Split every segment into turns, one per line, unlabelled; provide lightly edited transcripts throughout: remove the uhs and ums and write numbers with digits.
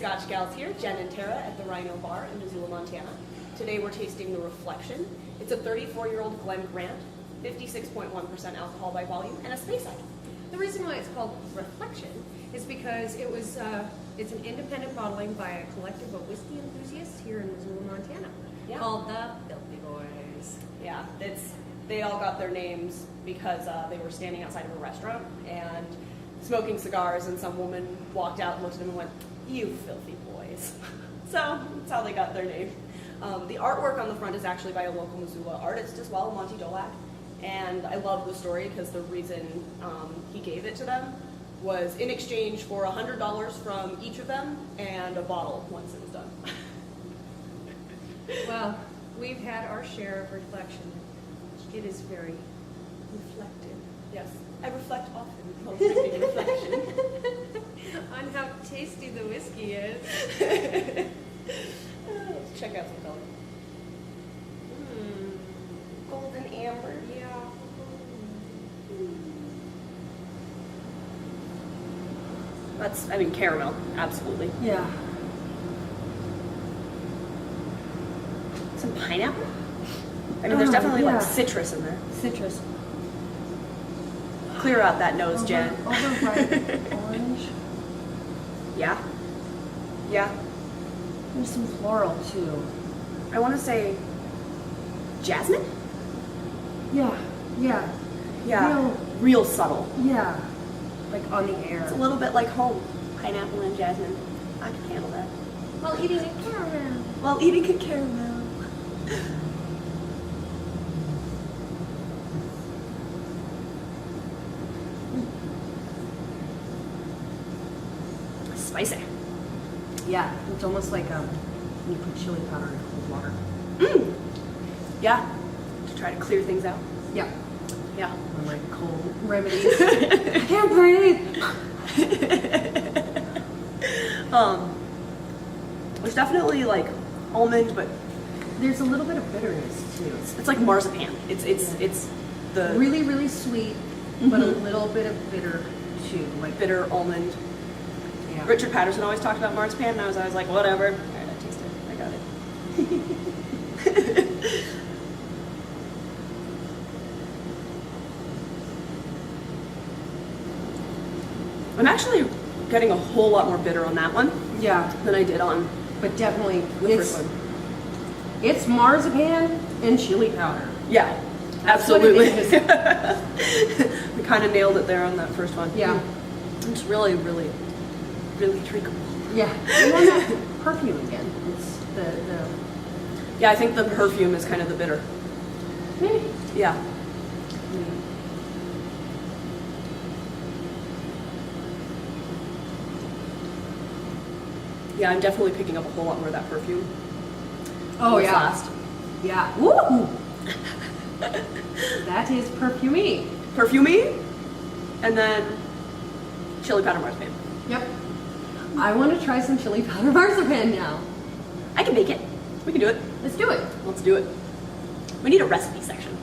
Scotch gals here, Jen and Tara at the Rhino Bar in Missoula, Montana. Today we're tasting the Reflection. It's a 34-year-old Glen Grant, 56.1% alcohol by volume, and a space item.
The reason why it's called Reflection is because it's an independent bottling by a collective of whiskey enthusiasts here in Missoula, Montana, called the Filthy Boys.
Yeah, they all got their names because they were standing outside of a restaurant and smoking cigars, and some woman walked out and looked at them and went, "You filthy boys." So that's how they got their name. The artwork on the front is actually by a local Missoula artist as well, Monty Dolak. And I love the story because the reason he gave it to them was in exchange for $100 from each of them and a bottle once it was done.
Well, we've had our share of reflection. It is very reflective.
Yes, I reflect often while drinking Reflection.
On how tasty the whiskey is.
Let's check out some color. Golden amber.
Yeah.
That's, I mean, caramel, absolutely.
Yeah.
Some pineapple? I mean, there's definitely like
yeah.
citrus in there.
Citrus.
Clear out that nose, Jen.
Overripe orange.
Yeah. Yeah.
There's some floral too.
I want to say jasmine?
Yeah. Yeah.
Yeah. Real subtle.
Yeah. Like on the air.
It's a little bit like home. Pineapple and jasmine. I can handle that.
While eating a caramel.
While eating a caramel. Spicy.
Yeah. It's almost like you put chili powder in cold water.
Yeah. To try to clear things out.
Yeah.
Yeah.
Or like cold remedies. I can't breathe.
There's definitely like almond, but
There's a little bit of bitterness too.
it's like marzipan. It's the
Really, really sweet, but a little bit of bitter too. Like
bitter almond.
yeah.
Richard Patterson always talked about marzipan, and I was always like, whatever. All right, I tasted it. I got it. I'm actually getting a whole lot more bitter on that one
Yeah.
than I did on
But definitely
the first one.
it's marzipan and chili powder.
Yeah,
That's what
absolutely.
it is.
We kind of nailed it there on that first one.
Yeah.
It's really, really, really drinkable.
Yeah. And then that perfume again. It's the
Yeah, I think the perfume is kind of the bitter.
maybe.
Yeah. Yeah, I'm definitely picking up a whole lot more of that perfume.
Oh
This
yeah.
last.
Yeah. Woo! That is perfumey.
Perfumey, and then chili powder marzipan.
Yep. I want to try some chili powder marzipan now.
I can make it. We can do it.
Let's do it.
Let's do it. We need a recipe section.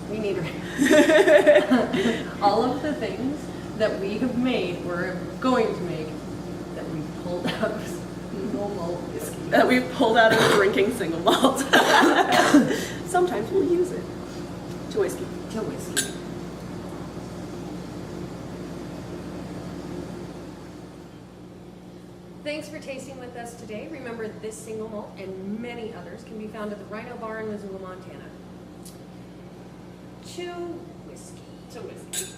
We need all of the things that we have made, we're going to make, that we pulled out of single malt whiskey.
That we pulled out of drinking single malt. Sometimes we'll use it to whiskey.
To whiskey. Thanks for tasting with us today. Remember, this single malt and many others can be found at the Rhino Bar in Missoula, Montana. To whiskey.
To whiskey.